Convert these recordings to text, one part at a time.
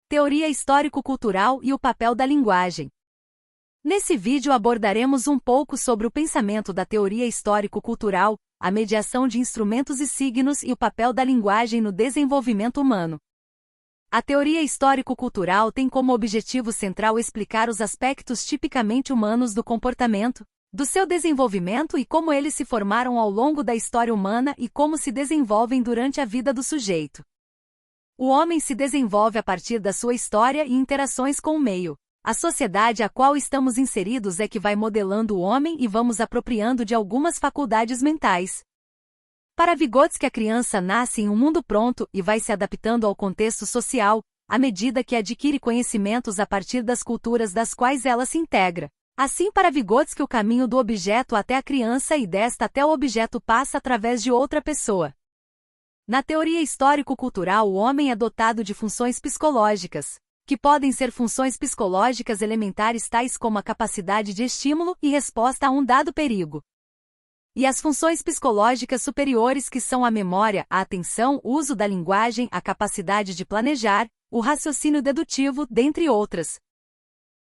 teoria histórico-cultural e o papel da linguagem. Nesse vídeo abordaremos um pouco sobre o pensamento da teoria histórico-cultural, a mediação de instrumentos e signos e o papel da linguagem no desenvolvimento humano. A teoria histórico-cultural tem como objetivo central explicar os aspectos tipicamente humanos do comportamento, do seu desenvolvimento e como eles se formaram ao longo da história humana e como se desenvolvem durante a vida do sujeito. O homem se desenvolve a partir da sua história e interações com o meio. A sociedade a qual estamos inseridos é que vai modelando o homem e vamos apropriando de algumas faculdades mentais. Para Vygotsky, a criança nasce em um mundo pronto e vai se adaptando ao contexto social, à medida que adquire conhecimentos a partir das culturas das quais ela se integra. Assim, para Vygotsky, o caminho do objeto até a criança e desta até o objeto passa através de outra pessoa. Na teoria histórico-cultural, o homem é dotado de funções psicológicas, que podem ser funções psicológicas elementares tais como a capacidade de estímulo e resposta a um dado perigo. E as funções psicológicas superiores que são a memória, a atenção, o uso da linguagem, a capacidade de planejar, o raciocínio dedutivo, dentre outras.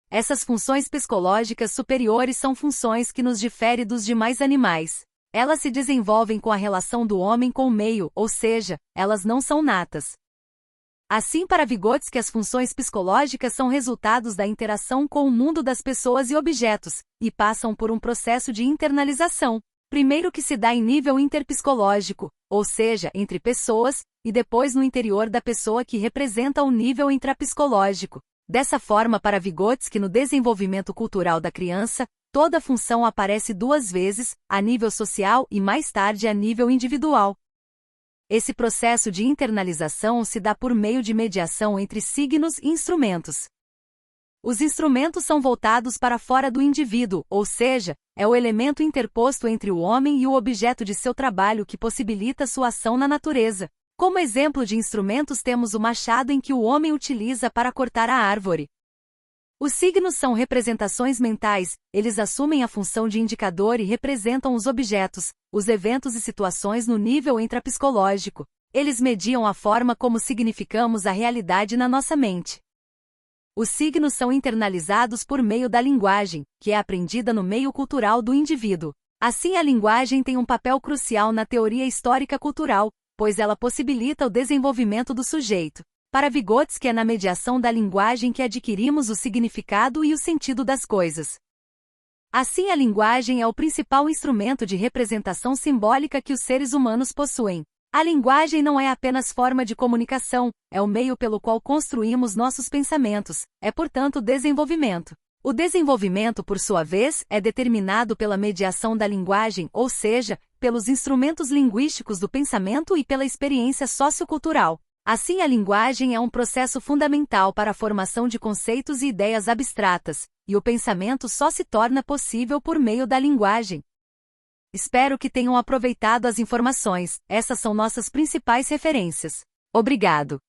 Essas funções psicológicas superiores são funções que nos diferem dos demais animais. Elas se desenvolvem com a relação do homem com o meio, ou seja, elas não são natas. Assim, para Vygotsky, as funções psicológicas são resultados da interação com o mundo das pessoas e objetos, e passam por um processo de internalização, primeiro que se dá em nível interpsicológico, ou seja, entre pessoas, e depois no interior da pessoa que representa o nível intrapsicológico. Dessa forma, para Vygotsky, no desenvolvimento cultural da criança, toda função aparece duas vezes, a nível social e mais tarde a nível individual. Esse processo de internalização se dá por meio de mediação entre signos e instrumentos. Os instrumentos são voltados para fora do indivíduo, ou seja, é o elemento interposto entre o homem e o objeto de seu trabalho que possibilita sua ação na natureza. Como exemplo de instrumentos temos o machado em que o homem utiliza para cortar a árvore. Os signos são representações mentais, eles assumem a função de indicador e representam os objetos, os eventos e situações no nível intrapsicológico. Eles mediam a forma como significamos a realidade na nossa mente. Os signos são internalizados por meio da linguagem, que é aprendida no meio cultural do indivíduo. Assim, a linguagem tem um papel crucial na teoria histórica cultural, pois ela possibilita o desenvolvimento do sujeito. Para Vygotsky, é na mediação da linguagem que adquirimos o significado e o sentido das coisas. Assim, a linguagem é o principal instrumento de representação simbólica que os seres humanos possuem. A linguagem não é apenas forma de comunicação, é o meio pelo qual construímos nossos pensamentos, é portanto desenvolvimento. O desenvolvimento, por sua vez, é determinado pela mediação da linguagem, ou seja, pelos instrumentos linguísticos do pensamento e pela experiência sociocultural. Assim, a linguagem é um processo fundamental para a formação de conceitos e ideias abstratas, e o pensamento só se torna possível por meio da linguagem. Espero que tenham aproveitado as informações, essas são nossas principais referências. Obrigado.